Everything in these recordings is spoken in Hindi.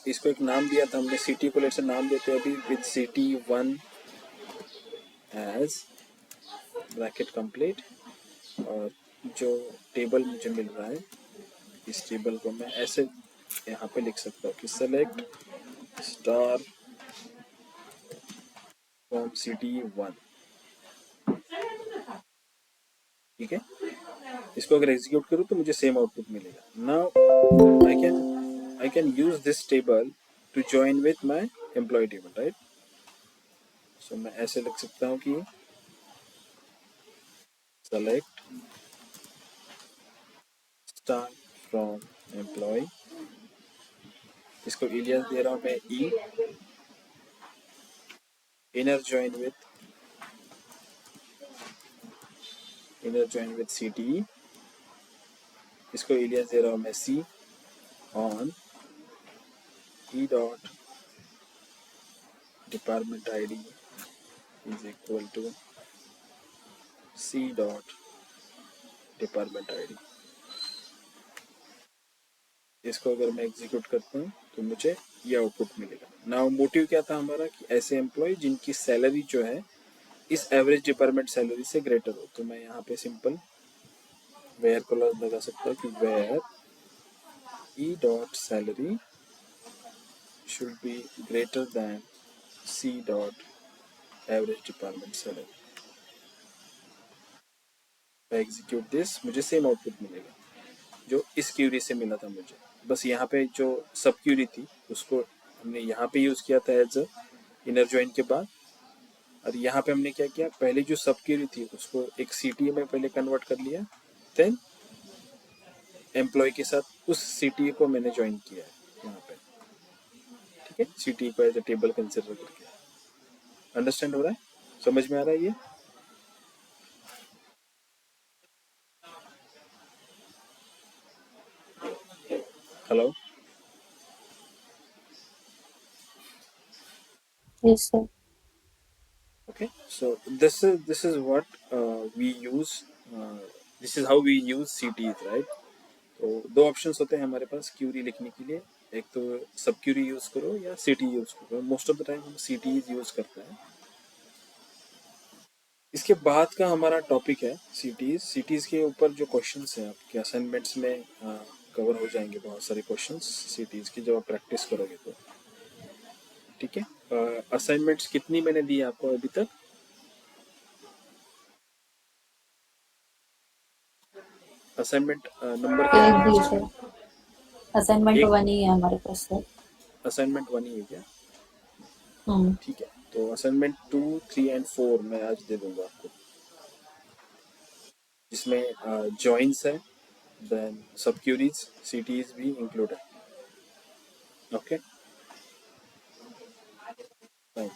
इसको एक नाम दिया था हमने, सिटी को लेट से नाम देते हैं अभी with city 1 age bracket complete. और जो टेबल मुझे मिल रहा है, इस टेबल को मैं ऐसे यहाँ पे लिख सकता हूँ कि सेलेक्ट स्टार फ्रॉम सिटी 1। ठीक है, इसको अगर एग्जीक्यूट करूँ तो मुझे सेम आउटपुट मिलेगा। Now I can use this table to join with my employee table, right. So मैं ऐसे लिख सकता हूँ कि सेलेक्ट स्टार फ्रॉम एम्प्लॉय, इसको इलियस दे रहा हूँ मैं ई, इनर ज्वाइन विथ सीटी, इसको इलियस दे रहा हूँ मैं C on E dot department ID is equal to C dot department ID. इसको अगर मैं एग्जीक्यूट करता हूँ तो मुझे ये आउटपुट मिलेगा। नाउ मोटिव क्या था हमारा कि ऐसे एम्प्लॉय जिनकी सैलरी जो है इस एवरेज डिपार्टमेंट सैलरी से ग्रेटर हो। तो मैं यहाँ पे सिंपल वेयर क्लॉज लगा सकता हूँ कि where E dot salary should be greater than C dot average department salary. Execute this, मुझे सेम आउटपुट मिलेगा जो इस क्यूरी से मिला था मुझे। बस यहाँ पे जो सब क्यूरी थी उसको हमने यहाँ पे यूज किया था एज इनर ज्वाइन के बाद। और यहाँ पे हमने क्या किया, पहले जो सब क्यूरी थी उसको एक सीटी में पहले कन्वर्ट कर लिया, देन एम्प्लॉय के साथ उस सीटी को मैंने ज्वाइन किया है यहाँ पे। ठीक है, सीटी को एज ए टेबल कंसिडर करके। अंडरस्टैंड हो रहा है, समझ में आ रहा है ये? Hello. Yes, sir. Okay, so this is what we use, this is how we use CTs, right? तो दो ऑप्शंस होते हैं हमारे पास क्यूरी लिखने के लिए, एक तो सब क्यूरी यूज करो या सीटी यूज करो। मोस्ट ऑफ द टाइम हम सीटीज यूज करते हैं। इसके बाद का हमारा टॉपिक है सीटीज। सीटीज के ऊपर जो क्वेश्चंस हैं आपके असाइनमेंट्स में कवर हो जाएंगे बहुत सारे क्वेश्चंस सीटीज की, जब आप प्रैक्टिस करोगे तो। ठीक है, असाइनमेंट्स कितनी मैंने दी आपको अभी तक? असाइनमेंट नंबर क्या एक है भी आपका? सर, असाइनमेंट एक 1 ही है हमारे पास सर। असाइनमेंट 1 ही है क्या? हम्म। ठीक है, तो असाइनमेंट 2, 3 एंड 4 मैं आज दे दूंगा आपको, जिसमें जॉइंस है, देन सब क्यूरीज सीटीज भी इंक्लूड है। Okay, fine.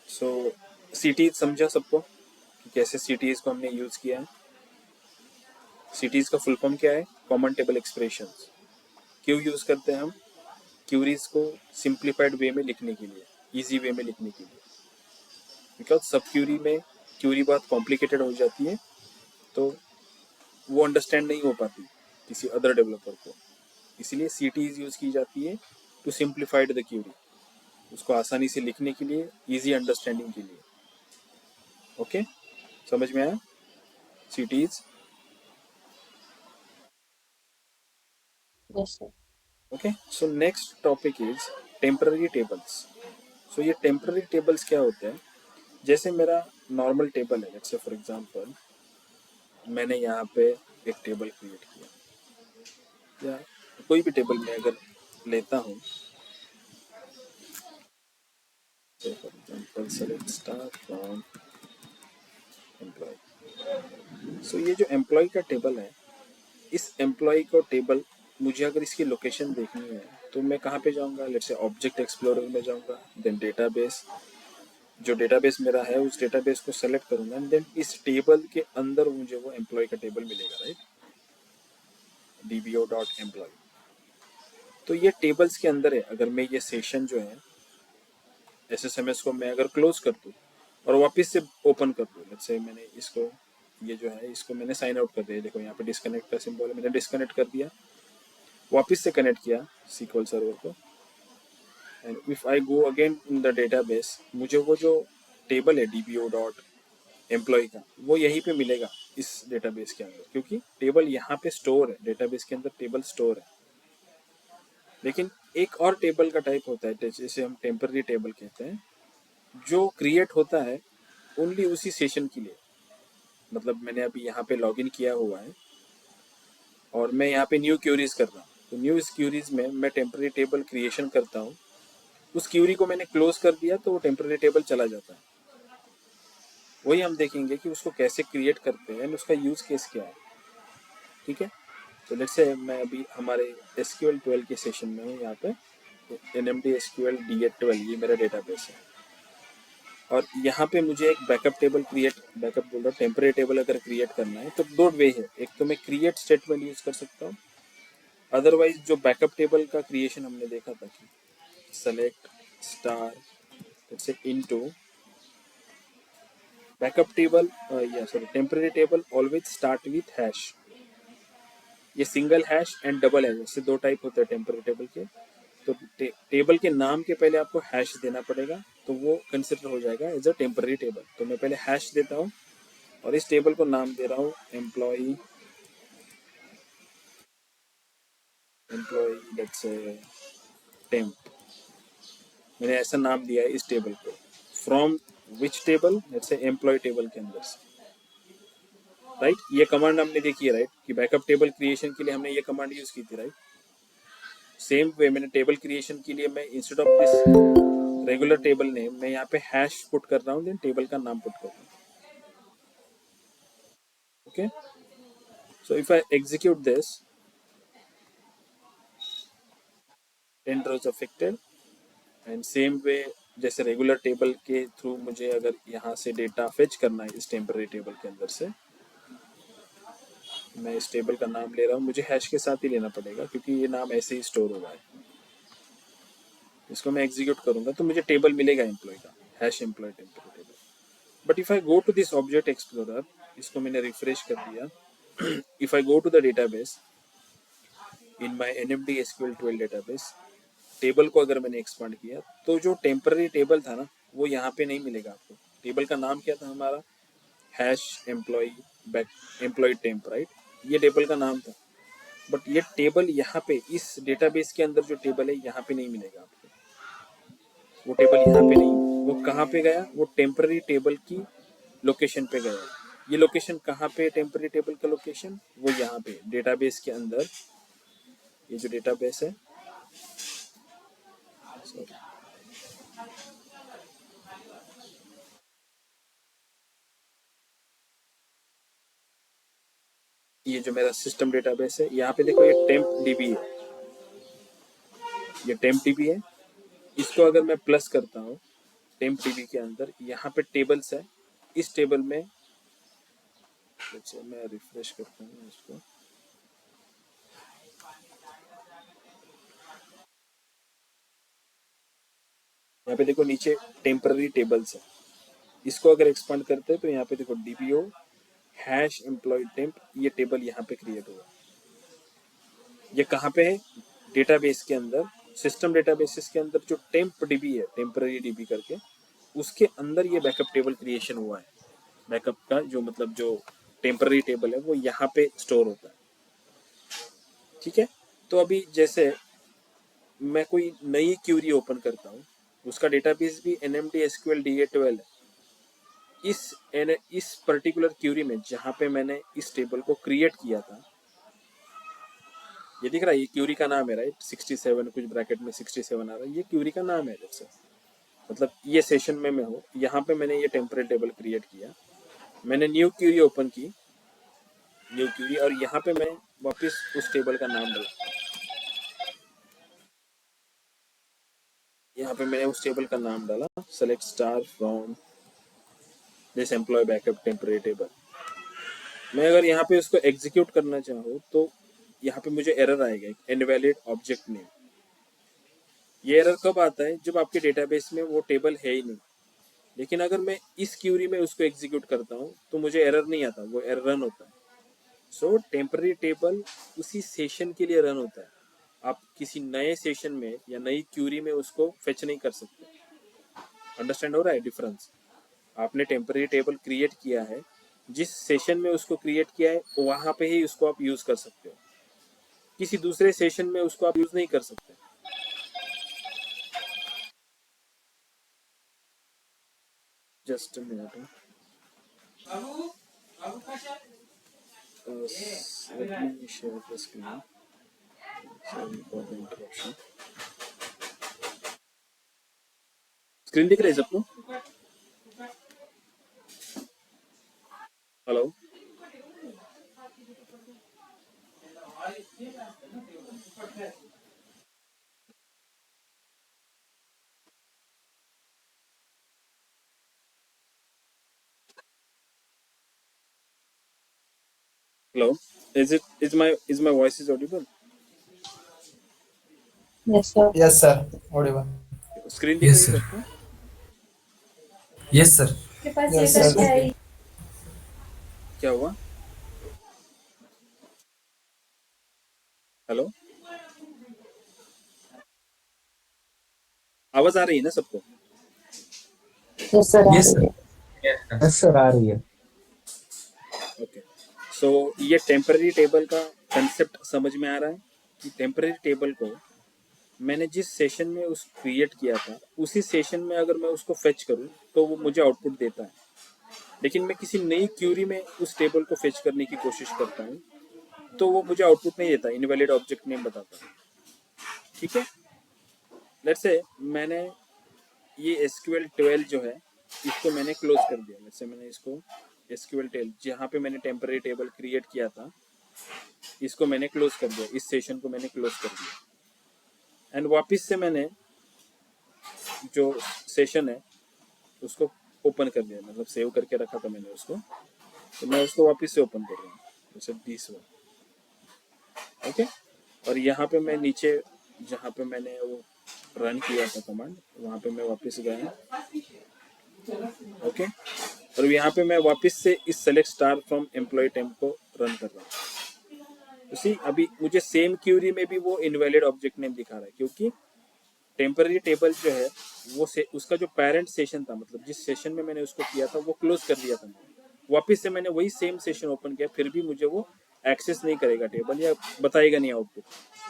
सो सीटीज समझा सबको कि कैसे सीटीज को हमने यूज किया है? सीटीज का फुल फॉर्म क्या है? Common table expressions. क्यों यूज करते हैं हम? क्यूरीज को सिंप्लीफाइड वे में लिखने के लिए, इजी वे में लिखने के लिए। बिकॉज सब क्यूरी में क्यूरी बहुत कॉम्प्लिकेटेड हो जाती है, तो वो अंडरस्टैंड नहीं हो पाती किसी अदर डेवलपर को। इसीलिए सीटीज यूज की जाती है टू सिंप्लीफाइड द क्यूरी, उसको आसानी से लिखने के लिए, इजी अंडरस्टैंडिंग के लिए। ओके, समझ में आया CTEs? Yes sir. Okay, so next topic is temporary tables. So ये टेम्पररी टेबल्स क्या होते हैं? जैसे मेरा नॉर्मल टेबल है, जैसे फॉर एग्जांपल मैंने यहाँ पे एक टेबल क्रिएट किया, या कोई भी टेबल में अगर लेता हूँ, for example select star from employee. So ये जो एम्प्लॉय का टेबल है, इस एम्प्लॉय को टेबल, मुझे अगर इसकी लोकेशन देखनी है तो मैं कहाँ पे जाऊँगा? लेट्स से ऑब्जेक्ट एक्सप्लोरर में जाऊँगा, देन डेटाबेस, जो डेटाबेस मेरा है उस डेटाबेस को सेलेक्ट करूंगा, एंड देन इस टेबल के अंदर मुझे वो एम्प्लॉय का टेबल मिलेगा, राइट, dbo.employee। तो ये टेबल्स के अंदर है। अगर मैं ये सेशन जो है एसएसएमएस को मैं अगर क्लोज कर दूँ और वापस से ओपन कर दूँ, लेट्स से मैंने इसको, ये जो है इसको मैंने साइन आउट कर दिया, देखो यहाँ पे डिस्कनेक्ट का सिंबल है, मैंने डिस्कनेक्ट कर दिया, वापस से कनेक्ट किया सीक्वल सर्वर को, and if I go again in the database, मुझे वो जो टेबल है डीबीओ डॉट एम्प्लॉय का, वो यहीं पे मिलेगा इस डेटाबेस के अंदर, क्योंकि टेबल यहाँ पे स्टोर है, डेटाबेस के अंदर टेबल स्टोर है। लेकिन एक और टेबल का टाइप होता है जैसे हम टेम्पररी टेबल कहते हैं, जो क्रिएट होता है ओनली उसी सेशन के लिए। मतलब मैंने अभी यहाँ पे लॉगिन किया हुआ है और मैं यहाँ पे न्यू क्यूरीज कर रहा हूँ, तो न्यू क्यूरीज में मैं टेम्पररी टेबल क्रिएशन करता हूँ, उस क्यूरी को मैंने क्लोज कर दिया तो वो टेम्पररी टेबल चला जाता है। वही हम देखेंगे कि उसको कैसे क्रिएट करते हैं, उसका यूज केस क्या है। ठीक है, तो लेट्स से मैं अभी हमारे SQL 12 के सेशन में हूँ यहाँ पे, NMD SQL DA12 ये मेरा डेटाबेस है, और यहाँ पे मुझे एक बैकअप टेबल बैकअप बोल रहा टेम्पररी टेबल अगर क्रिएट करना है तो दो वे है, एक तो मैं क्रिएट स्टेटमेंट यूज कर सकता हूँ, अदरवाइज जो बैकअप टेबल का क्रिएशन हमने देखा था कि select star let's say into backup table या sorry temporary table always start with hash, ये single hash and double hash, जैसे दो टाइप होते हैं टेम्पररी टेबल के। तो टेबल के नाम के पहले आपको हैश देना पड़ेगा, तो वो कंसिडर हो जाएगा एज अ टेम्पररी टेबल। तो मैं पहले हैश देता हूँ और इस टेबल को नाम दे रहा हूँ एम्प्लॉय लेट्स से टेम्प, मैंने ऐसा नाम दिया है इस टेबल को। फ्रॉम विच टेबल, लेट्स से एम्प्लॉय टेबल के अंदर से, राइट। ये कमांड हमने देखी है, राइट, कि बैकअप टेबल क्रिएशन के लिए हमने ये कमांड यूज की थी, राइट। सेम वे मैंने टेबल क्रिएशन के लिए मैं instead of this regular table name मैं यहाँ पे हैश पुट कर रहा हूँ, देन टेबल का नाम पुट कर रहा हूँ। Okay, so if I execute this 10 rows affected, and same way जैसे रेगुलर टेबल के थ्रू मुझे अगर यहाँ से डेटा फेच करना है इस टेम्पररी टेबल के अंदर से, मैं इस टेबल का नाम ले रहा हूँ, मुझे हैश के साथ ही लेना पड़ेगा क्योंकि ये नाम ऐसे ही स्टोर हुआ है। इसको मैं एग्जीक्यूट करूंगा तो मुझे टेबल मिलेगा एम्प्लॉय का, hash employ temporary table. But if I go to this object explorer, इसको मैंने रिफ्रेश कर दिया, if I go to the database in my NMD SQL 12 database, table को अगर मैंने एक्सपांड किया तो जो टेम्पररी टेबल था ना वो यहाँ पे नहीं मिलेगा आपको। टेबल का नाम क्या था हमारा, hash employ back employ temp, right, ये टेबल का नाम था। बट ये टेबल यहाँ पे इस डेटाबेस के अंदर जो टेबल है यहाँ पे नहीं मिलेगा आपको, वो टेबल यहाँ पे नहीं, वो कहाँ पे गया, वो टेम्पररी टेबल की लोकेशन पे गया। ये लोकेशन कहाँ पे, टेम्पररी टेबल का लोकेशन वो यहाँ पे डेटाबेस के अंदर, ये जो डेटाबेस है, sorry, ये जो मेरा सिस्टम डेटाबेस है, यहाँ पे देखो ये टेम्प डीबी है, ये टेम्प डीबी है। इसको अगर मैं प्लस करता हूँ टेम्प डीबी के अंदर, यहाँ पे टेबल्स है, इस टेबल में मैं रिफ्रेश करता हूँ इसको, यहाँ पे देखो नीचे टेम्पररी टेबल्स है, इसको अगर एक्सपांड करते हैं तो यहाँ पे देखो डीबीओ हैश एम्प्लॉय टेम्प, ये टेबल यहाँ पे क्रिएट हुआ। ये कहाँ पे है, डेटाबेस के अंदर, सिस्टम डेटाबेसेस के अंदर जो टेम्प डीबी है, टेम्पररी डीबी करके, उसके अंदर ये बैकअप टेबल क्रिएशन हुआ है। बैकअप का जो मतलब जो टेम्पररी टेबल है वो यहाँ पे स्टोर होता है। ठीक है, तो अभी जैसे मैं कोई नई क्यूरी ओपन करता हूँ, उसका डेटाबेस भी NMD SQL DA12 है। इस पर्टिकुलर क्यूरी में जहाँ पे मैंने इस टेबल को क्रिएट किया था, ये दिख रहा है, ये क्यूरी का नाम है, राइट, 67 कुछ ब्रैकेट में 67 आ रहा है, ये क्यूरी का नाम है। जैसे मतलब ये सेशन में मैं हूँ, यहाँ पे मैंने ये टेम्पररी टेबल क्रिएट किया, मैंने न्यू क्यूरी ओपन की, न्यू क्यूरी, और यहाँ पे मैं वापस उस टेबल का नाम डाला, यहाँ पे मैंने उस टेबल का नाम डाला select star from this employ backup temporary table. मैं अगर यहाँ पे उसको एग्जीक्यूट करना चाहूँ तो यहाँ पे मुझे एरर आएगा, इनवैलिड ऑब्जेक्ट नेम। ये एरर कब आता है, जब आपके डेटाबेस में वो टेबल है ही नहीं। लेकिन अगर मैं इस क्यूरी में उसको एग्जीक्यूट करता हूँ तो मुझे एरर नहीं आता, वो एरर रन होता है। सो टेम्पररी टेबल उसी सेशन के लिए रन होता है। आप किसी नए सेशन में या नई क्यूरी में उसको फेच नहीं कर सकते। अंडरस्टैंड हो रहा है डिफरेंस? आपने टेम्पररी टेबल क्रिएट किया है, जिस सेशन में उसको क्रिएट किया है वहां पे ही उसको आप यूज कर सकते हो, किसी दूसरे सेशन में उसको आप यूज नहीं कर सकते। Just a minute, let me share the screen. Sorry for the interruption. Screen दिख रही है सबको? Hello? Hello? is my voice is audible? Yes, sir. Yes, sir. Audible. Screen दिख Yes, रही है sir. सबको? Yes, sir. Yes, sir. क्या हुआ? हेलो? आवाज आ रही है ना सबको? Yes, sir. Yes, sir. Yes, sir. आ रही है. ओके, सो ये टेम्पररी टेबल का कंसेप्ट समझ में आ रहा है कि टेम्पररी टेबल को मैंने जिस सेशन में उस क्रिएट किया था उसी सेशन में अगर मैं उसको फेच करूं तो वो मुझे आउटपुट देता है, लेकिन मैं किसी नई क्यूरी में उस टेबल को फेच करने की कोशिश करता हूं तो वो मुझे आउटपुट नहीं देता, इनवैलिड ऑब्जेक्ट नेम बताता है। ठीक है, लेट्स से मैंने ये SQL 12 जो है इसको मैंने क्लोज कर दिया। लेट्स से मैंने इसको SQL 12 जहाँ पे मैंने टेम्पररी टेबल क्रिएट किया था इसको मैंने क्लोज कर दिया, इस सेशन को मैंने क्लोज कर दिया एंड वापस से मैंने जो सेशन है उसको ओपन कर दिया, मतलब सेव करके रखा था मैंने उसको, तो मैं उसको वापस से ओपन कर रहा हूँ जैसे दिस वन। ओके, और यहाँ पे मैं नीचे जहाँ पे मैंने वो रन किया था कमांड वहाँ पे मैं वापस गया। ओके, और यहाँ पे मैं वापस से इस select star from employ temp को रन कर रहा हूँ। तो सी अभी मुझे सेम क्यूरी में भी वो इनवैलिड ऑब्जेक्ट नेम दिखा रहा है क्योंकि टेम्पररी टेबल जो है वो से उसका जो पेरेंट सेशन था, मतलब जिस सेशन में मैंने उसको किया था वो क्लोज कर दिया था मैंने। वापस से मैंने वही सेम सेशन ओपन किया, फिर भी मुझे वो एक्सेस नहीं करेगा टेबल या बताएगा नहीं output.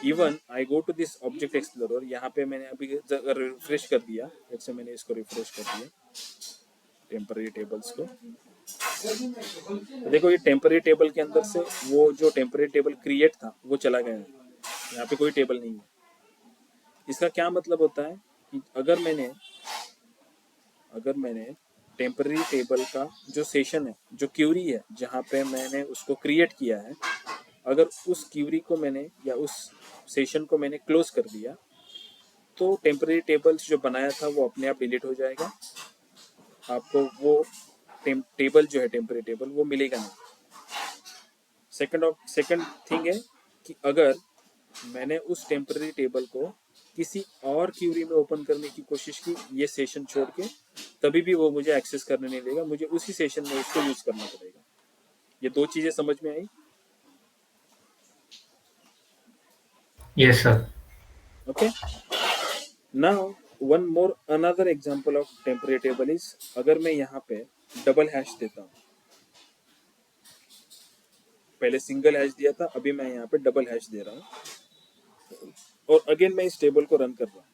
Even I go to this object explorer, यहाँ पे मैंने अभी रिफ्रेश कर दिया, जैसे मैंने इसको रिफ्रेश कर दिया टेम्पररी टेबल्स को, तो देखो ये टेम्पररी टेबल के अंदर से वो जो टेम्पररी टेबल क्रिएट था वो चला गया है, यहाँ पे कोई टेबल नहीं है। इसका क्या मतलब होता है कि अगर मैंने टेम्पररी टेबल का जो सेशन है, जो क्यूरी है जहाँ पे मैंने उसको क्रिएट किया है, अगर उस क्यूरी को मैंने या उस सेशन को मैंने क्लोज कर दिया तो टेम्पररी टेबल जो बनाया था वो अपने आप डिलीट हो जाएगा, आपको वो टेबल जो है टेम्पररी टेबल वो मिलेगा नहीं। सेकंड थिंग है कि अगर मैंने उस टेम्पररी टेबल को किसी और क्यूरी में ओपन करने की कोशिश की ये सेशन छोड़ के, तभी भी वो मुझे एक्सेस करने नहीं देगा, मुझे उसी सेशन में उसको यूज करना पड़ेगा। ये दो चीजें समझ में आई? Yes, sir. Okay, now one more another example of temporary table is, अगर मैं यहाँ पे डबल हैश देता हूँ, पहले सिंगल हैश दिया था, अभी मैं यहाँ पे डबल हैश दे रहा हूँ और अगेन मैं इस टेबल को रन कर रहा हूँ।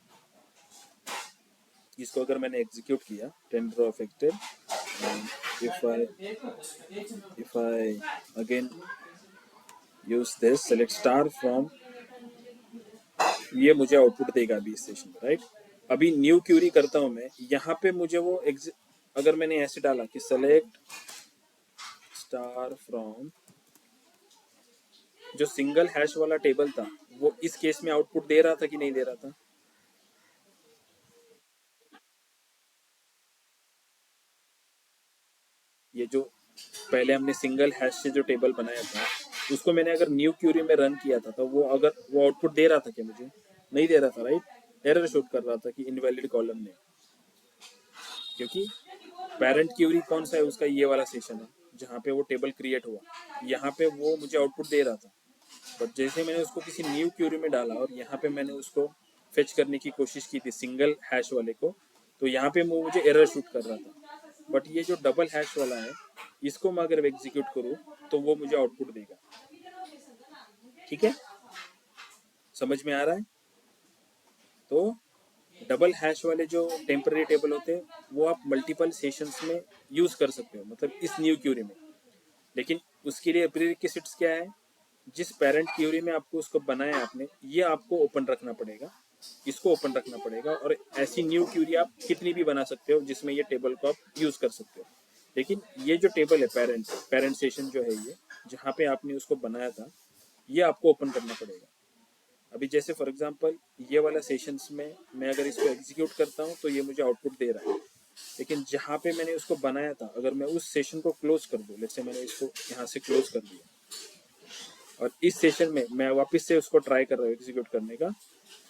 इसको अगर मैंने एग्जीक्यूट किया 10 row affected, if I again use this select star from, ये मुझे आउटपुट देगा अभी इस सेशन में, राइट? अभी न्यू क्यूरी करता हूं मैं, यहाँ पे मुझे वो अगर मैंने ऐसे डाला कि सेलेक्ट स्टार फ्रॉम, जो सिंगल हैश वाला टेबल था वो इस केस में आउटपुट दे रहा था कि नहीं दे रहा था? ये जो पहले हमने सिंगल हैश से जो टेबल बनाया था उसको मैंने अगर न्यू क्यूरी में रन किया था तो वो अगर वो आउटपुट दे रहा था क्या? मुझे नहीं दे रहा था, राइट? एरर शो कर रहा था कि इनवैलिड कॉलम ने, क्योंकि पेरेंट क्यूरी कौन सा है उसका, ये वाला सेशन है जहाँ पे वो टेबल क्रिएट हुआ, यहाँ पे वो मुझे आउटपुट दे रहा था। बट जैसे मैंने उसको किसी न्यू क्यूरी में डाला और यहाँ पे मैंने उसको फेच करने की कोशिश की थी सिंगल हैश वाले को, तो यहाँ पे वो मुझे एरर शूट कर रहा था। बट ये जो डबल हैश वाला है, इसको मैं अगर एग्जीक्यूट करूँ तो वो मुझे आउटपुट देगा। ठीक है, समझ में आ रहा है? तो डबल हैश वाले जो टेम्पररी टेबल होते हैं वो आप मल्टीपल सेशंस में यूज कर सकते हो, मतलब इस न्यू क्यूरी में। लेकिन उसके लिए प्रीरिक्विजिट्स क्या है? जिस पेरेंट क्यूरी में आपको उसको बनाया है आपने, ये आपको ओपन रखना पड़ेगा, इसको ओपन रखना पड़ेगा। और ऐसी न्यू क्यूरी आप कितनी भी बना सकते हो जिसमें ये टेबल को आप यूज कर सकते हो। लेकिन ये जो टेबल है पेरेंट सेशन जो है, ये जहाँ पे आपने उसको बनाया था, ये आपको ओपन करना पड़ेगा। अभी जैसे फॉर एग्जांपल ये वाला सेशंस में मैं अगर इसको एग्जीक्यूट करता हूँ तो ये मुझे आउटपुट दे रहा है। लेकिन जहाँ पे मैंने उसको बनाया था, अगर मैं उस सेशन को क्लोज कर दूँ, जैसे मैंने इसको यहाँ से क्लोज कर दिया और इस सेशन में मैं वापस से उसको ट्राई कर रहा हूँ एग्जीक्यूट करने का,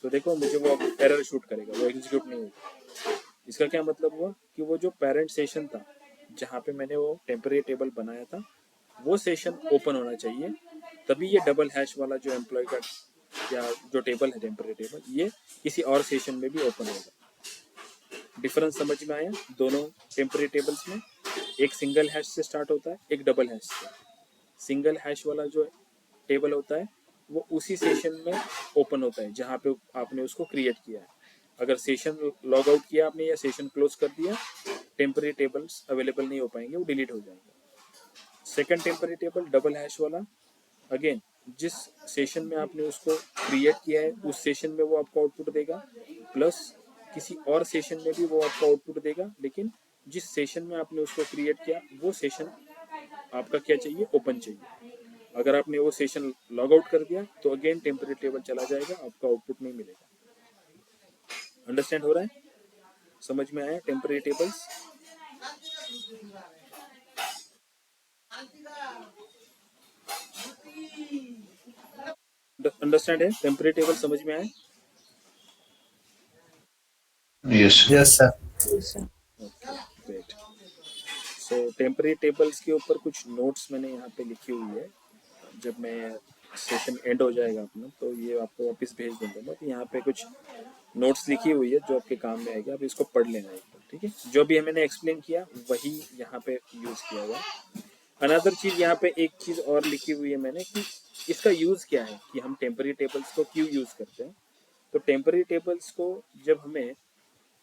तो देखो मुझे वो एरर शूट करेगा, वो एग्जीक्यूट नहीं होगा। इसका क्या मतलब हुआ कि वो जो पेरेंट सेशन था जहाँ पे मैंने वो टेम्पररी टेबल बनाया था, वो सेशन ओपन होना चाहिए, तभी ये डबल हैश वाला जो एम्प्लॉय का या जो टेबल है टेम्पररी टेबल, ये किसी और सेशन में भी ओपन होगा। डिफरेंस समझ में आया दोनों टेम्पररी टेबल्स में? एक सिंगल हैश से स्टार्ट होता है, एक डबल हैश से। सिंगल हैश वाला जो टेबल होता है वो उसी सेशन में ओपन होता है जहाँ पे आपने उसको क्रिएट किया है। अगर सेशन लॉग आउट किया आपने या सेशन क्लोज कर दिया, टेम्पररी टेबल्स अवेलेबल नहीं हो पाएंगे, वो डिलीट हो जाएंगे। Second temporary table double hash वाला, अगेन जिस सेशन में आपने उसको क्रिएट किया है उस सेशन में वो आपको आउटपुट देगा, प्लस किसी और सेशन में भी वो आपको आउटपुट देगा। लेकिन जिस सेशन में आपने उसको क्रिएट किया वो सेशन आपका क्या चाहिए? ओपन चाहिए। अगर आपने वो सेशन लॉग आउट कर दिया तो अगेन टेम्पररी टेबल चला जाएगा, आपका आउटपुट नहीं मिलेगा। अंडरस्टैंड हो रहा है? समझ में आया टेम्पररी टेबल्स? अंडरस्टैंड है? टेम्पररी टेबल समझ में आया? Yes. Yes, sir. Yes, sir. Great. So temporary tables के ऊपर कुछ नोट्स मैंने यहाँ पे लिखी हुई है। जब मैं सेशन एंड हो जाएगा अपना तो ये आपको वापस भेज दूंगा मैं। तो यहाँ पे कुछ नोट्स लिखी हुई है जो आपके काम में आएगी, आप इसको पढ़ लेना एक बार, ठीक है? जो भी मैंने एक्सप्लेन किया वही यहाँ पे यूज किया हुआ। अनदर चीज यहाँ पे एक चीज और लिखी हुई है मैंने कि इसका यूज क्या है, कि हम टेम्पररी टेबल्स को क्यों यूज करते हैं। तो टेम्पररी टेबल्स को जब हमें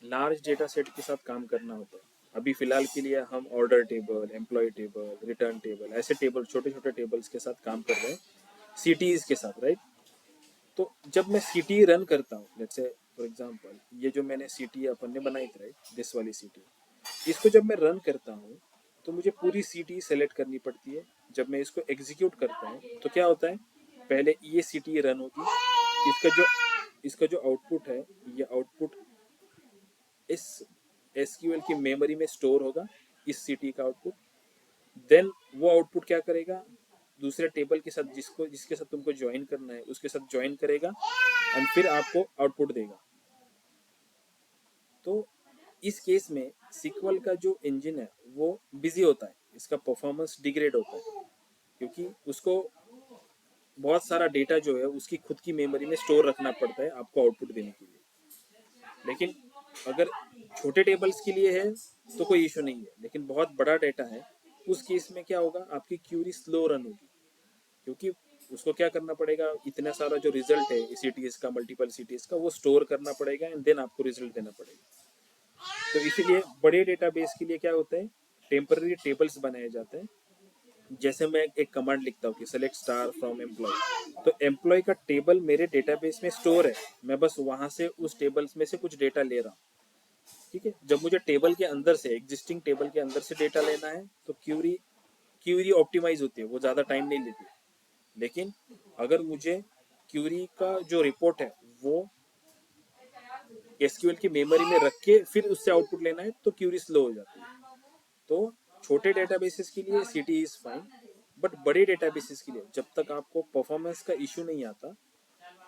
लार्ज डेटा सेट के साथ काम करना होता है, अभी फिलहाल के लिए हम order table, employ table, return table, ऐसे टेबल, छोटे छोटे टेबल्स के साथ काम कर रहे हैं, सीटीज के साथ, राइट? तो जब मैं सीटी रन करता हूँ, लेट्स से फॉर एग्जांपल ये जो मैंने सीटी अपन ने बनाई थी, राइट, दिस वाली सीटी, इसको जब मैं रन करता हूँ तो मुझे पूरी सीटी सेलेक्ट करनी पड़ती है। जब मैं इसको एग्जीक्यूट करता हूँ तो क्या होता है, पहले ये सीटी रन होगी, इसका जो आउटपुट है, ये आउटपुट इस एसक्यूएल की मेमोरी में स्टोर होगा, इस सीटी का आउटपुट। देन वो आउटपुट क्या करेगा, दूसरे टेबल के साथ जिसके साथ तुमको ज्वाइन करना है उसके साथ ज्वाइन करेगा एंड फिर आपको आउटपुट देगा। तो इस केस में सीक्वल का जो इंजन है वो बिजी होता है, इसका परफॉर्मेंस डिग्रेड होता है, क्योंकि उसको बहुत सारा डेटा जो है उसकी खुद की मेमोरी में स्टोर रखना पड़ता है आपको आउटपुट देने के लिए। लेकिन अगर छोटे टेबल्स के लिए है तो कोई इशू नहीं है, लेकिन बहुत बड़ा डेटा है उस केस में क्या होगा, आपकी क्यूरी स्लो रन होगी, क्योंकि उसको क्या करना पड़ेगा, इतना सारा जो रिजल्ट है सीटीएस का, मल्टीपल सीटीएस का, वो स्टोर करना पड़ेगा एंड देन आपको रिजल्ट देना पड़ेगा। तो इसीलिए बड़े डेटाबेस के लिए क्या होता है, टेम्पररी टेबल्स बनाए जाते हैं। जैसे मैं एक कमांड लिखता हूँ कि सेलेक्ट स्टार फ्रॉम एम्प्लॉय, तो एम्प्लॉय का टेबल मेरे डेटाबेस में स्टोर है, मैं बस वहां से उस टेबल्स में से कुछ डेटा ले रहा हूँ, ठीक है? जब मुझे टेबल के अंदर से, एग्जिस्टिंग टेबल के अंदर से डेटा लेना है तो क्यूरी ऑप्टिमाइज होती है, वो ज्यादा टाइम नहीं लेती। लेकिन अगर मुझे क्यूरी का जो रिपोर्ट है वो एसक्यूएल की मेमोरी में रख के फिर उससे आउटपुट लेना है तो क्यूरी स्लो हो जाती है। तो छोटे डेटाबेसेस के लिए सीटी इज फाइन, बट बड़े डेटाबेसेस के लिए जब तक आपको परफॉर्मेंस का इशू नहीं आता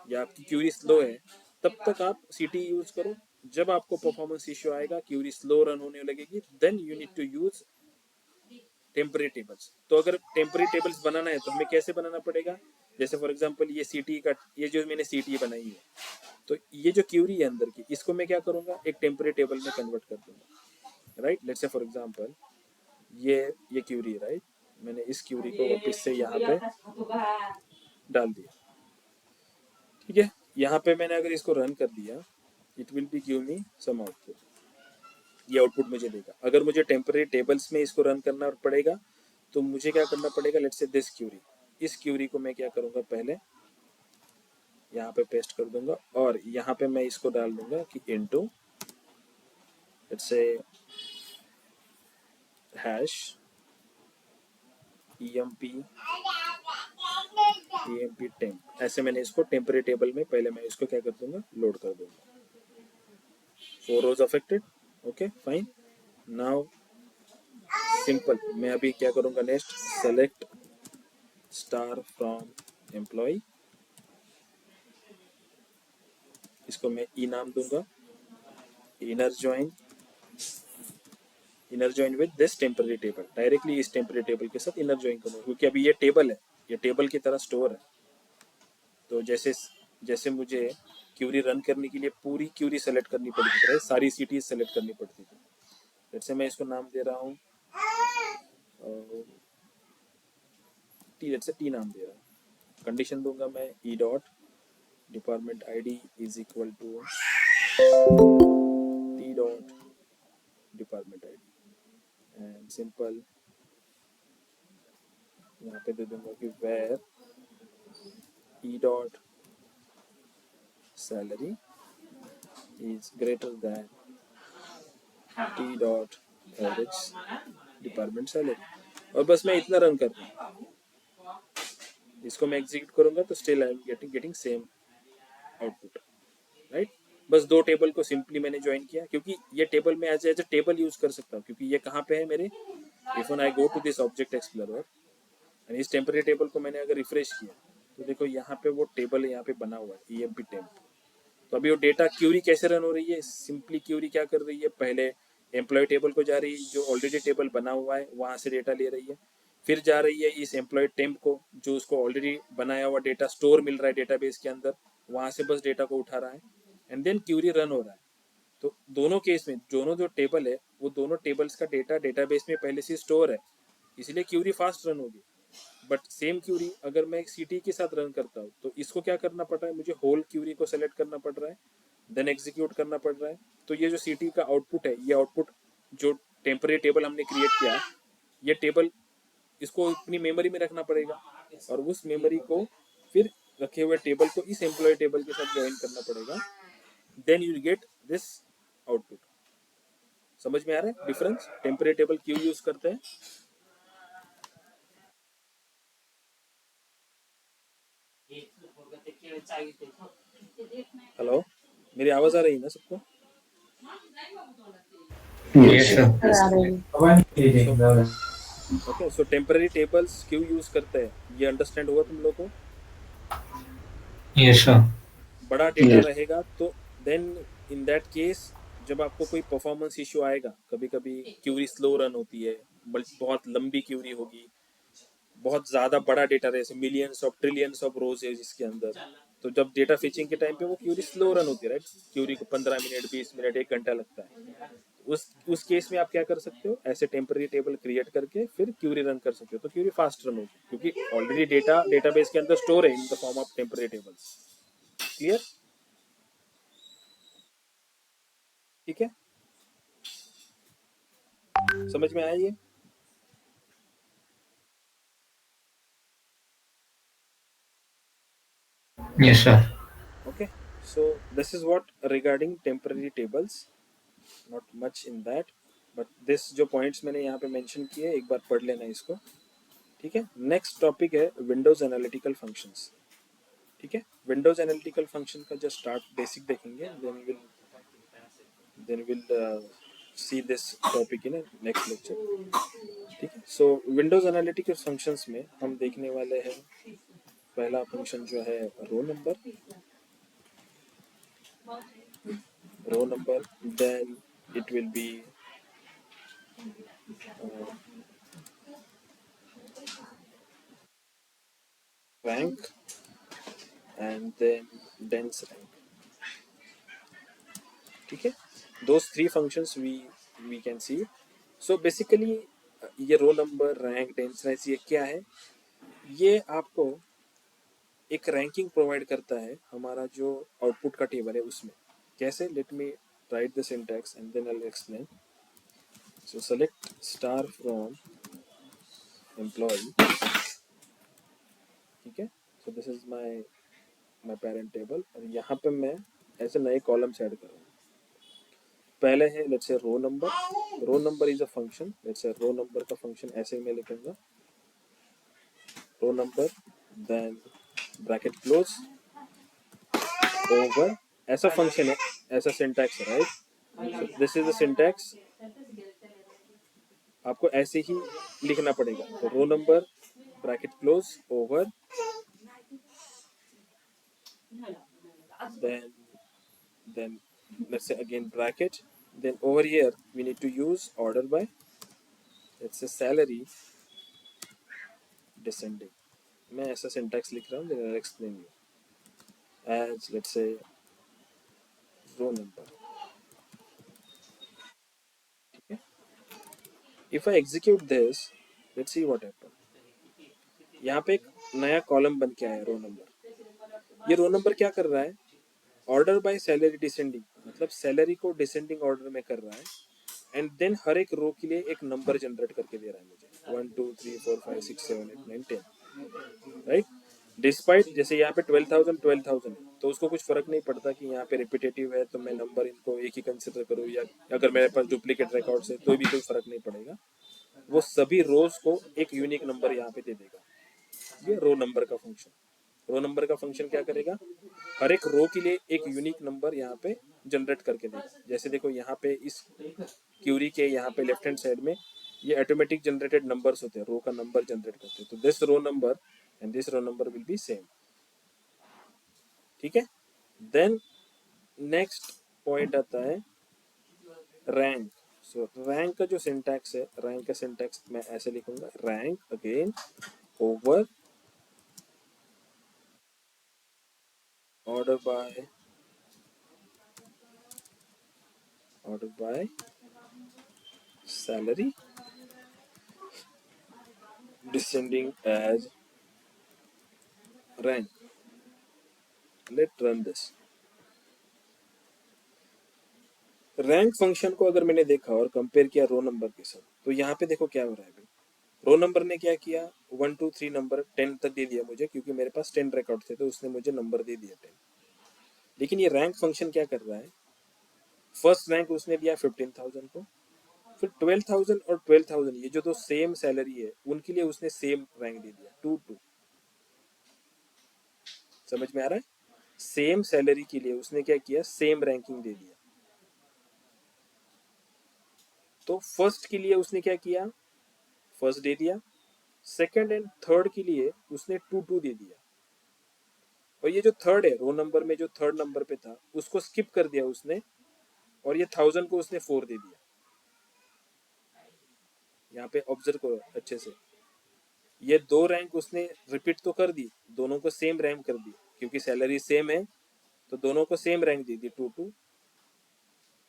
या आपकी क्यूरी स्लो है तब तक आप सीटी यूज करो। जब आपको परफॉर्मेंस इशू आएगा, क्यूरी स्लो रन होने लगेगी, then you need to use temporary tables. तो अगर टेम्पररी टेबल्स बनाना है तो हमें कैसे बनाना पड़ेगा, जैसे फॉर एग्जांपल ये सीटी का, ये जो मैंने सीटी बनाई है, तो ये जो क्यूरी है अंदर की, इसको मैं क्या करूंगा, एक टेम्परेरी टेबल में कन्वर्ट कर दूंगा, right. Let's say for example ये क्यूरी है, राइट। मैंने इस क्यूरी को वापस से यहाँ पे डाल दिया, ठीक है। यहाँ पे मैंने अगर इसको रन कर दिया, it will be give me some output, ये आउटपुट मुझे देगा। अगर मुझे टेम्परेरी टेबल्स में इसको रन करना पड़ेगा तो मुझे क्या करना पड़ेगा, लेट्स से दिस क्यूरी, इस क्यूरी को मैं क्या करूंगा, पहले यहाँ पे पेस्ट कर दूंगा और यहाँ पे मैं इसको डाल दूंगा कि into let's say hash emp temp, ऐसे मैंने इसको टेम्परेरी टेबल में पहले मैं इसको क्या कर दूंगा, लोड कर दूंगा। 4 rows affected, okay fine. Now simple, मैं अभी क्या करूंगा, next select star from employee, इसको मैं ई नाम दूंगा, inner join with this temporary table, directly इस टेम्परेरी टेबल के साथ इनर ज्वाइन करूंगा, क्योंकि अभी ये टेबल है, ये टेबल की तरह स्टोर है। तो जैसे जैसे मुझे क्यूरी रन करने के लिए पूरी क्यूरी सेलेक्ट करनी पड़ती थी, सारी सिटीज सेलेक्ट करनी पड़ती थी। जैसे मैं इसको नाम दे रहा हूँ टी, जैसे टी नाम दे रहा हूँ, कंडीशन दूंगा मैं E dot department ID is equal to T dot department ID and simple यहाँ पे दे दूंगा कि where E dot salary is greater than T dot average department salary, और बस मैं इतना रन कर रहा हूँ। इसको मैं एग्जीक्यूट करूंगा तो still I am getting same output, right. बस दो टेबल को सिंपली मैंने ज्वाइन किया, क्योंकि ये टेबल में एज ए टेबल यूज कर सकता हूँ, क्योंकि ये कहाँ पे है मेरे, if I go to this object explorer and इस टेम्परेरी टेबल को मैंने अगर रिफ्रेश किया तो देखो यहाँ पे वो टेबल यहाँ पे बना हुआ है emp temp। तो अभी वो डेटा क्यूरी कैसे रन हो रही है, सिंपली क्यूरी क्या कर रही है, पहले एम्प्लॉय टेबल को जा रही है, जो ऑलरेडी टेबल बना हुआ है वहां से डेटा ले रही है, फिर जा रही है इस एम्प्लॉय टेम्प को, जो उसको ऑलरेडी बनाया हुआ डेटा स्टोर मिल रहा है डेटाबेस के अंदर, वहां से बस डेटा को उठा रहा है एंड देन क्यूरी रन हो रहा है। तो दोनों केस में दोनों जो टेबल है वो दोनों टेबल्स का डेटा डेटाबेस में पहले से स्टोर है, इसलिए क्यूरी फास्ट रन होगी। बट सेम क्यूरी अगर मैं एक सीटी के साथ रन करता हूँ तो इसको क्या करना पड़ रहा है, मुझे होल क्यूरी को सेलेक्ट करना पड़ रहा है, देन एग्जीक्यूट करना पड़ रहा है। तो ये जो सीटी का आउटपुट है, ये आउटपुट जो टेम्परेरी टेबल हमने क्रिएट किया, ये टेबल इसको अपनी मेमोरी में रखना पड़ेगा और उस मेमोरी को फिर रखे हुए टेबल को इस एम्प्लॉय टेबल के साथ ज्वाइन करना पड़ेगा, then you get this output. समझ में आ रहा है डिफरेंस, टेम्परेरी टेबल क्यों यूज करते हैं। हेलो, मेरी आवाज आ रही है ना सबको? Yes, sir. ओके, सो टेम्परेरी टेबल्स क्यों यूज करते हैं, ये अंडरस्टैंड हुआ तुम लोग को? Yes, sir. बड़ा डेटा रहेगा तो देन इन दैट केस जब आपको कोई परफॉर्मेंस इश्यू आएगा, कभी कभी क्यूरी स्लो रन होती है, बहुत लंबी क्यूरी होगी, बहुत ज्यादा बड़ा डेटा जैसे मिलियंस ऑफ ट्रिलियंस ऑफ रोज है जिसके अंदर, तो जब डेटा फिचिंग के टाइम पे वो क्यूरी स्लो रन होती है, राइट, क्यूरी को 15 मिनट 20 मिनट 1 घंटा लगता है। उस केस में आप क्या कर सकते हो, ऐसे टेम्परेरी टेबल क्रिएट करके फिर क्यूरी रन कर सकते हो, तो क्यूरी फास्ट रन होगी, क्योंकि ऑलरेडी डेटा डेटाबेस के अंदर स्टोर है in the form of temporary tables. Clear? ठीक है, समझ में आया ये? Yes, sir. Okay, so this is what regarding temporary tables, not much in that, but this जो points मैंने यहाँ पे mention किए एक बार पढ़ लेना इसको, ठीक है। नेक्स्ट टॉपिक है विंडोज एनालिटिकल फंक्शंस, ठीक है। विंडोज एनालिटिकल फंक्शन का जस्ट स्टार्ट बेसिक देखेंगे, then we'll see this topic in a next lecture, ठीक है। सो विंडोज एनालिटिकल फंक्शंस में हम देखने वाले हैं पहला फंक्शन जो है row number, then it will be rank, and then dense rank. ठीक है, those three functions we can see. So basically ये row number, rank, dense rank, ये क्या है? ये आपको एक रैंकिंग प्रोवाइड करता है हमारा जो आउटपुट का टेबल है उसमें. कैसे? Let me write the syntax and then I will explain. So select star from employ. ठीक है, so this is my parent table और यहाँ पे मैं ऐसे नए कॉलम्स ऐड करूँगा. पहले है let's say row number. Row number is a function. Let's say row number का फंक्शन ऐसे मैं लिखूंगा, row number then bracket close over. ऐसा फंक्शन है, ऐसा सिंटैक्स है, right? This is the syntax. आपको ऐसे ही लिखना पड़ेगा. तो row number bracket close over then let's say again bracket, then over here we need to use order by. Let's say salary descending. मैं ऐसा सिंटैक्स लिख रहा हूँ, then I'll explain you as let's say row number. ठीक है, if I execute this, let's see what happen. यहाँ पे एक नया कॉलम बन के आया रो नंबर. ये रो नंबर क्या कर रहा है? ऑर्डर बाय सैलरी डिसेंडिंग, मतलब सैलरी को डिसेंडिंग ऑर्डर में कर रहा है. एंड देन हर एक रो के लिए एक नंबर जनरेट करके दे रहा है मुझे, 1 2 3 4 5 6 7 8 9 10, राइट? डिस्पाइट जैसे यहाँ पे 12,000 तो उसको कुछ फर्क नहीं पड़ता कि यहाँ पे रिपीटेटिव है तो मैं नंबर इनको एक ही कंसिडर करूँ, या अगर मेरे पास डुप्लीकेट रिकॉर्ड्स है तो भी कोई फर्क नहीं पड़ेगा. वो सभी रोज को एक यूनिक नंबर यहाँ पे दे देगा. ये रो नंबर का फंक्शन. रो नंबर का फंक्शन क्या करेगा? हर एक रो के लिए एक यूनिक नंबर यहाँ पे जनरेट करके देगा. जैसे देखो यहाँ पे इस क्यूरी के यहाँ पे लेफ्ट हैंड साइड में ये ऑटोमेटिक जनरेटेड नंबर्स होते हैं, रो का नंबर जनरेट करते हैं. तो this row number and this row number will be same. ठीक है, देन नेक्स्ट पॉइंट आता है रैंक. सो रैंक का जो सिंटैक्स है, रैंक का सिंटैक्स मैं ऐसे लिखूंगा, rank again over order by salary descending as rank. Let's run this. Rank function को अगर मैंने देखा और कंपेयर किया रो नंबर के साथ, तो यहाँ पे देखो क्या हो रहा है भाई. रो नंबर ने क्या किया? 1 2 3 नंबर 10 तक दे दिया मुझे, क्योंकि मेरे पास 10 रिकॉर्ड थे तो उसने मुझे नंबर दे दिया 10. लेकिन ये रैंक फंक्शन क्या कर रहा है? फर्स्ट रैंक उसने दिया 15,000 को, फिर 12,000 और 12,000 ये जो दो सेम सैलरी है उनके लिए उसने सेम रैंक दे दिया 2 2. समझ में आ रहा है? सेम सैलरी के लिए उसने क्या किया? सेम रैंकिंग दे दिया. तो फर्स्ट के लिए उसने क्या किया? फर्स्ट दे दिया. सेकंड एंड थर्ड के लिए उसने 2 2 दे दिया. और ये जो थर्ड है रो नंबर में, जो थर्ड नंबर पे था उसको स्किप कर दिया उसने, और ये 1000 को उसने 4 दे दिया. यहाँ पे ऑब्जर्व करो अच्छे से. ये दो रैंक उसने रिपीट तो कर दी, दोनों को सेम रैंक कर दी, क्योंकि सैलरी सेम है तो दोनों को सेम रैंक दे दी 2 2.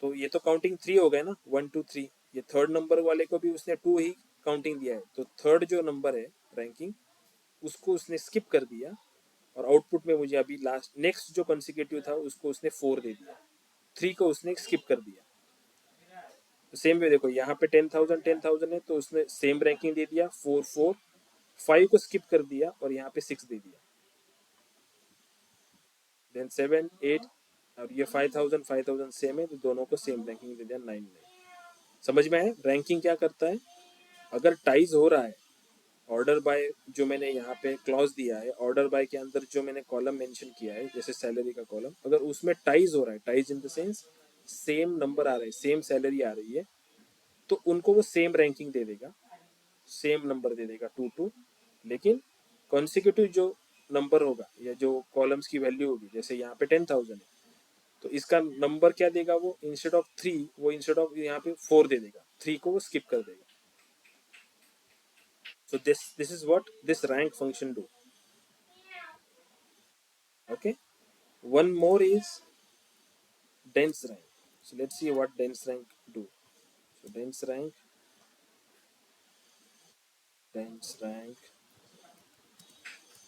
तो ये तो काउंटिंग 3 हो गए ना, 1 2 3. ये थर्ड नंबर वाले को भी उसने 2 ही काउंटिंग दिया है, तो थर्ड जो नंबर है रैंकिंग उसको उसने स्किप कर दिया, और आउटपुट में मुझे अभी लास्ट नेक्स्ट जो कंसेक्यूटिव था उसको उसने 4 दे दिया, 3 को उसने स्किप कर दिया. तो सेम वे देखो यहाँ पे 10,000 है तो उसने सेम रैंकिंग दे दिया 4 4. 5 को स्किप कर दिया और यहाँ पे 6 दे दिया. देन 7 8 और ये 5,000 सेम है तो दोनों को सेम रैंकिंग दे दिया 9 9. समझ में आया? रैंकिंग क्या करता है? अगर टाइज हो रहा है, ऑर्डर बाय जो मैंने यहाँ पे क्लॉज दिया है, ऑर्डर बाय के अंदर जो मैंने कॉलम मेंशन किया है जैसे सैलरी का कॉलम, अगर उसमें टाइज हो रहा है, ties in the sense same number आ रहा है, सेम सैलरी आ रही है, तो उनको वो सेम रैंकिंग दे देगा, सेम नंबर दे देगा 2 2. लेकिन कॉन्सिक्यूटिव जो नंबर होगा या जो कॉलम्स की वैल्यू होगी, जैसे यहाँ पे 10,000 है तो इसका नंबर क्या देगा? वो इंस्टेड ऑफ 3, वो इंस्टेड ऑफ यहाँ पे 4 दे देगा, 3 को वो स्किप कर देगा. So this is what this rank function do. Okay, one more is dense rank. So let's see what dense rank do. So dense rank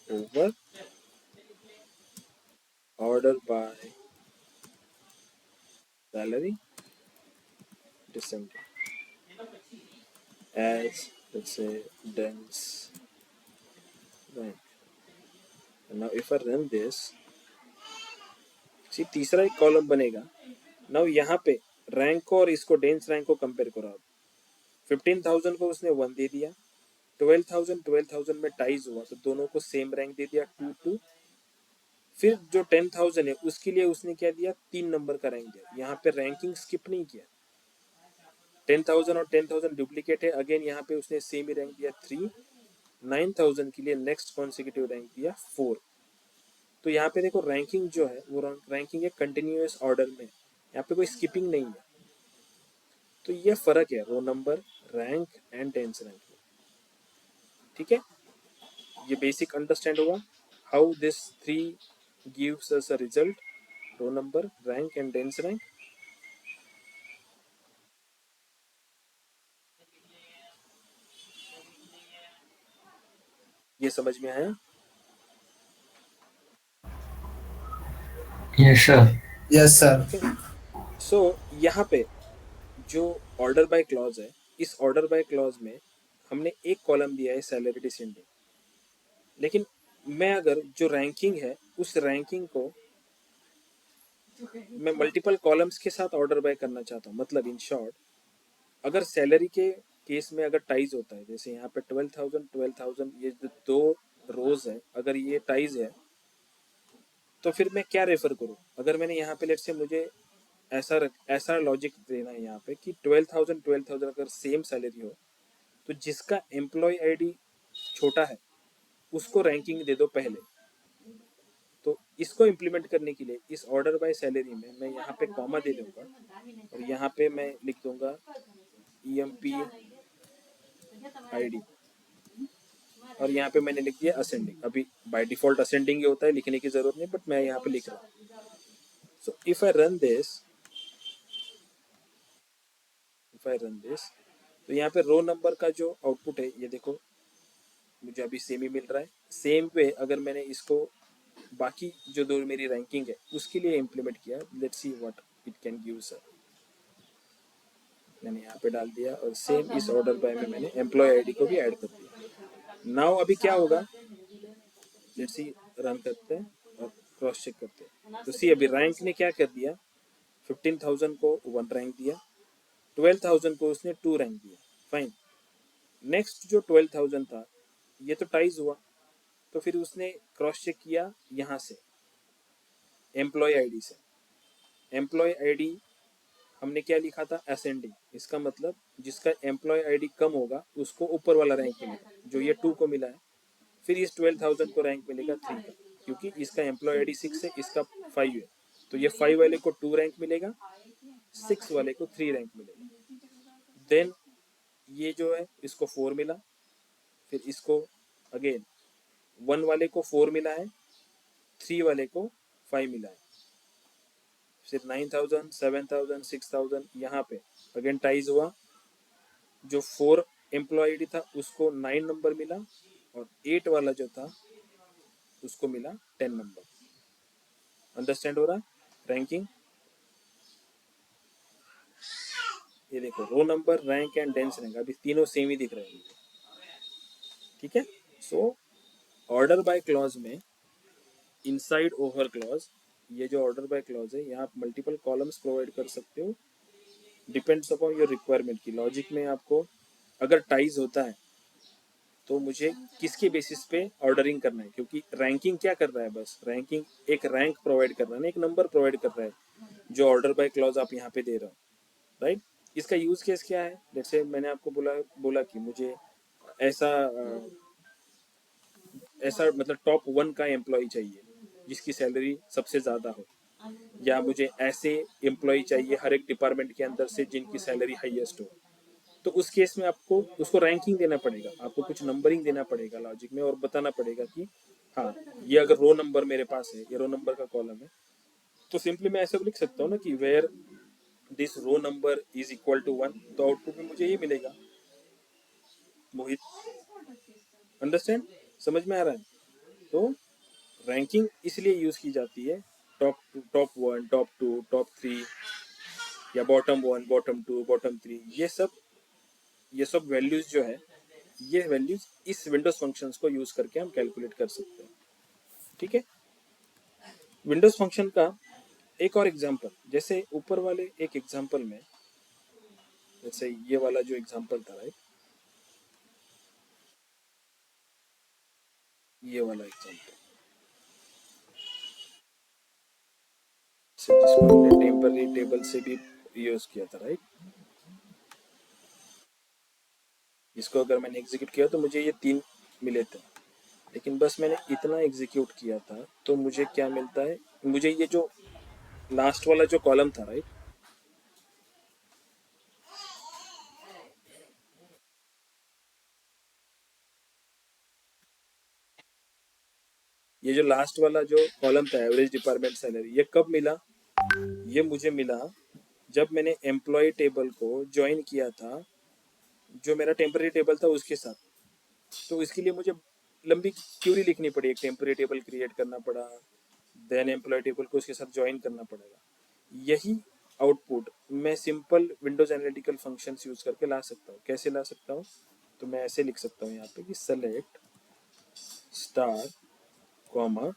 over order by salary descending as, let's say, dense rank. And now if I run this, see तीसरा एक कॉलम बनेगा. नाउ यहाँ पे रैंक को और इसको डेंस रैंक को कंपेयर करो आप. 15,000 को उसने 1 दे दिया, 12,000 में टाइज हुआ तो दोनों को सेम रैंक दे दिया 2-2. फिर जो 10,000 है उसके लिए उसने क्या दिया, 3 नंबर का रैंक दिया. यहाँ पे रैंकिंग स्किप नहीं किया. 10,000 और 10,000 डुप्लीकेट है, अगेन यहाँ पे उसने सेम ही रैंक दिया 3. 9,000 के लिए नेक्स्ट कॉन्सिक्यूटिव रैंक दिया 4. तो यहाँ पे देखो रैंकिंग जो है वो रैंकिंग है कंटिन्यूअस ऑर्डर में, यहाँ पे कोई स्किपिंग नहीं है. तो ये फर्क है row number, rank and dense rank. ठीक है, ये बेसिक अंडरस्टैंड हुआ how this 3 gives us a result, row number, rank and dense rank. ये समझ में आया? Yes, sir. Yes, sir. Okay, so यहाँ पे जो ऑर्डर बाय क्लॉज है, इस ऑर्डर बाय क्लॉज में हमने एक कॉलम दिया है सैलरी डिसेंडिंग, लेकिन मैं अगर जो रैंकिंग है उस रैंकिंग को मैं मल्टीपल कॉलम्स के साथ ऑर्डर बाय करना चाहता हूँ. मतलब इन शॉर्ट, अगर सैलरी के केस में अगर टाइज होता है, जैसे यहाँ पे 12,000 ये जो 2 रोज है, अगर ये टाइज है तो फिर मैं क्या रेफर करूँ. अगर मैंने यहाँ पे लेट्स से मुझे ऐसा लॉजिक देना है यहाँ पे कि 12,000 अगर सेम सैलरी हो तो जिसका एम्प्लॉय आईडी छोटा है उसको रैंकिंग दे दो पहले. तो इसको इम्प्लीमेंट करने के लिए इस ऑर्डर बाय सैलरी में मैं यहाँ पे कॉमा दे दूंगा और यहाँ पे मैं लिख दूंगा EMP ID और यहाँ पे मैंने लिख दिया असेंडिंग. अभी बाय डिफॉल्ट असेंडिंग ही होता है, लिखने की जरूरत नहीं, बट मैं यहाँ पे लिख रहा हूँ. So if I run this, तो यहाँ पे रो नंबर का जो आउटपुट है ये देखो मुझे अभी सेम ही मिल रहा है. सेम वे अगर मैंने इसको बाकी जो 2 मेरी रैंकिंग है उसके लिए इम्प्लीमेंट किया, let's see what it can give sir. मैंने यहाँ पे डाल दिया और सेम इस ऑर्डर बाय में मैंने एम्प्लॉय आईडी को भी ऐड कर दिया. नाउ अभी क्या होगा, लेट्स सी, रन करते हैं और क्रॉस चेक करते हैं. तो सी अभी रैंक ने क्या कर दिया, 15,000 को 1 रैंक दिया, 12,000 को उसने 2 रैंक दिया. फाइन. नेक्स्ट जो 12,000 था ये तो टाइज हुआ, तो फिर उसने क्रॉस चेक किया यहाँ से एम्प्लॉय आईडी से. एम्प्लॉय आईडी हमने क्या लिखा था, असेंडिंग. इसका मतलब जिसका एम्प्लॉय आईडी कम होगा उसको ऊपर वाला रैंक मिलेगा, जो ये 2 को मिला है. फिर इस 12,000 को रैंक मिलेगा 3 का, क्योंकि इसका एम्प्लॉय आईडी 6 है, इसका 5 है. तो ये 5 वाले को 2 रैंक मिलेगा, 6 वाले को 3 रैंक मिलेगा. देन ये जो है इसको 4 मिला, फिर इसको अगेन 1 वाले को 4 मिला है, 3 वाले को 5 मिला है. फिर 9,000, 7,000, 6,000 यहाँ पे अगेन टाइज हुआ. जो 4 एम्प्लॉय आईडी था उसको 9 नंबर मिला और 8 वाला जो था उसको मिला 10 नंबर. अंडरस्टैंड हो रहा है रैंकिंग? ये देखो row number, rank and dense rank अभी तीनों सेम ही दिख रहे हैं. ठीक है. सो ऑर्डर बाय क्लॉज में इनसाइड ओवर क्लॉज, ये जो ऑर्डर बाय क्लॉज है यहाँ आप मल्टीपल कॉलम्स प्रोवाइड कर सकते हो, डिपेंड्स अपॉन योर रिक्वायरमेंट की. लॉजिक में आपको अगर टाइज होता है तो मुझे किसके बेसिस पे ऑर्डरिंग करना है, क्योंकि रैंकिंग क्या कर रहा है, बस रैंकिंग एक रैंक प्रोवाइड कर रहा है ना, एक नंबर प्रोवाइड कर रहा है जो ऑर्डर बाय क्लॉज आप यहाँ पे दे रहे हो. राइट. इसका यूज केस क्या है, जैसे मैंने आपको बोला कि मुझे ऐसा मतलब टॉप 1 का एम्प्लॉय चाहिए जिसकी सैलरी सबसे ज्यादा हो, या मुझे ऐसे एम्प्लॉय चाहिए हर एक डिपार्टमेंट के अंदर से जिनकी सैलरी हाईएस्ट हो. तो उस केस में आपको उसको रैंकिंग देना पड़ेगा, आपको कुछ नंबरिंग देना पड़ेगा लॉजिक में और बताना पड़ेगा कि हाँ, ये अगर रो नंबर मेरे पास है, ये रो नंबर का कॉलम है, तो सिंपली मैं ऐसे भी लिख सकता हूँ ना कि where this row number is equal to 1, तो आउटपुट में मुझे ये मिलेगा। मोहित, अंडरस्टैंड, समझ में आ रहा है? तो रैंकिंग इसलिए यूज की जाती है, टॉप 1, टॉप 2, टॉप 3, या बॉटम 1, बॉटम 2, बॉटम 3, ये सब वैल्यूज जो है, ये वैल्यूज इस विंडोज फंक्शंस को यूज करके हम कैलकुलेट कर सकते हैं। ठीक है, विंडोज फंक्शन का एक और एग्जांपल, जैसे ऊपर वाले एक एग्जांपल में, जैसे ये वाला जो एग्जांपल था, राइट, ये वाला एग्जांपल, जिसको हमने टेम्पररी टेबल से भी यूज किया था, राइट। इसको अगर मैंने एग्जीक्यूट किया तो मुझे ये 3 मिले थे, लेकिन बस मैंने इतना एग्जीक्यूट किया था तो मुझे क्या मिलता है, मुझे ये जो लास्ट वाला जो कॉलम था, राइट, ये जो लास्ट वाला जो कॉलम था एवरेज डिपार्टमेंट सैलरी, ये कब मिला? ये मुझे मिला जब मैंने एम्प्लॉय टेबल को ज्वाइन किया था जो मेरा टेम्पररी टेबल था उसके साथ। तो इसके लिए मुझे लंबी क्यूरी लिखनी पड़ी, एक टेम्पररी टेबल क्रिएट करना पड़ा, देन एम्प्लॉय टेबल को उसके साथ ज्वाइन करना पड़ेगा। यही आउटपुट मैं simple Windows analytical functions use करके ला सकता हूँ। कैसे ला सकता हूँ? तो मैं ऐसे लिख सकता हूँ यहाँ पे कि select star comma,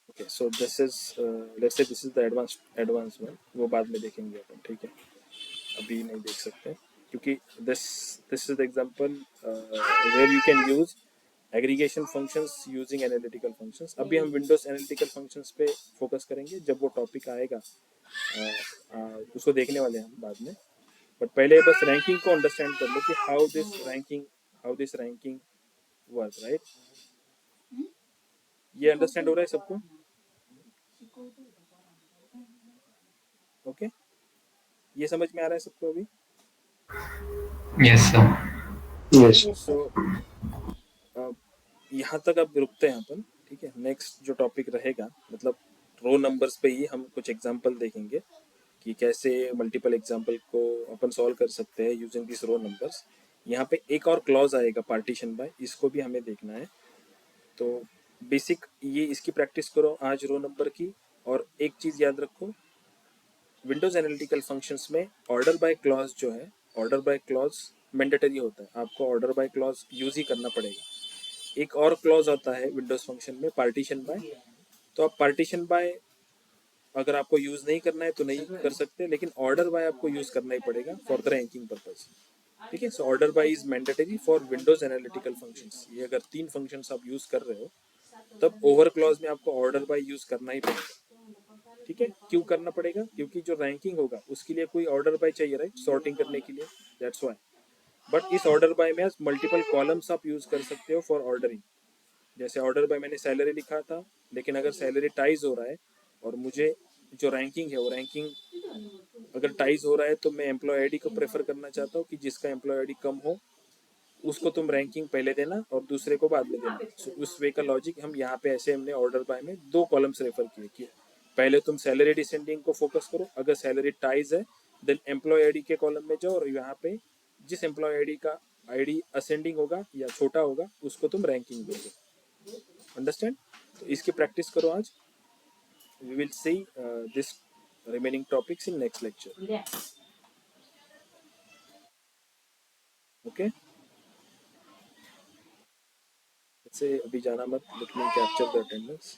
okay, so this is let's say this is the advance one, वो बाद में देखेंगे अपन, ठीक है, अभी नहीं देख सकते क्योंकि this is the example where you can use aggregation functions using analytical functions. अभी हम विंडोज एनालिटिकल फंक्शंस पे फोकस करेंगे, जब वो टॉपिक आएगा उसको देखने वाले हैं हम बाद में। बट पहले बस रैंकिंग को अंडरस्टैंड कर लो कि how this ranking work, right. ये अंडरस्टैंड हो रहा है सबको? ओके, ये समझ में आ रहा है सबको अभी? Yes, sir. Yes. सो यहाँ तक अब रुकते हैं अपन, ठीक है। नेक्स्ट जो टॉपिक रहेगा, मतलब रो नंबर्स पे ही हम कुछ एग्जांपल देखेंगे कि कैसे मल्टीपल एग्जांपल को अपन सॉल्व कर सकते हैं यूजिंग दिस रो नंबर्स। यहाँ पे एक और क्लॉज आएगा पार्टीशन बाय, इसको भी हमें देखना है। तो बेसिक ये इसकी प्रैक्टिस करो आज रो नंबर की। और एक चीज़ याद रखो, विंडोज एनालिटिकल फंक्शंस में ऑर्डर बाय क्लॉज जो है, ऑर्डर बाय क्लॉज मैंडेटरी होता है, आपको ऑर्डर बाय क्लॉज यूज ही करना पड़ेगा। एक और क्लॉज आता है विंडोज फंक्शन में, पार्टीशन बाय। तो आप पार्टीशन बाय अगर आपको यूज नहीं करना है तो नहीं कर सकते, लेकिन ऑर्डर बाय आपको यूज करना ही पड़ेगा फॉर द रैंकिंग पर्पज, ठीक है। So order bye is mandatory for Windows analytical functions. ये अगर 3 फंक्शंस आप यूज कर रहे हो तब ओवर क्लॉज में आपको ऑर्डर बाय यूज करना ही पड़ेगा, ठीक है। क्यों करना पड़ेगा? क्योंकि जो रैंकिंग होगा उसके लिए कोई ऑर्डर बाय चाहिए, राइट, सॉर्टिंग करने के लिए, दैट्स व्हाई। बट इस ऑर्डर बाय में मल्टीपल कॉलम्स आप यूज कर सकते हो फॉर ऑर्डरिंग। जैसे ऑर्डर बाय मैंने सैलरी लिखा था, लेकिन अगर सैलरी टाइज हो रहा है और मुझे जो रैंकिंग है वो रैंकिंग अगर टाइज हो रहा है, तो मैं एम्प्लॉय आईडी को प्रेफर करना चाहता हूँ कि जिसका एम्प्लॉय आईडी कम हो उसको तुम रैंकिंग पहले देना और दूसरे को बाद में देना। So, उस वे का लॉजिक हम यहाँ पे ऐसे हमने ऑर्डर बाय में 2 कॉलम्स रेफर किए कि पहले तुम सैलरी डिसेंडिंग को फोकस करो, अगर सैलरी टाइज है देन एम्प्लॉय आईडी के कॉलम में जाओ और यहाँ पे जिस एम्प्लॉय आईडी का आईडी असेंडिंग होगा या छोटा होगा उसको तुम रैंकिंग दोगे। अंडरस्टैंड? तो इसकी प्रैक्टिस करो आज। We will see this remaining topics in next lecture, okay. से अभी जाना मत, let me capture the attendance.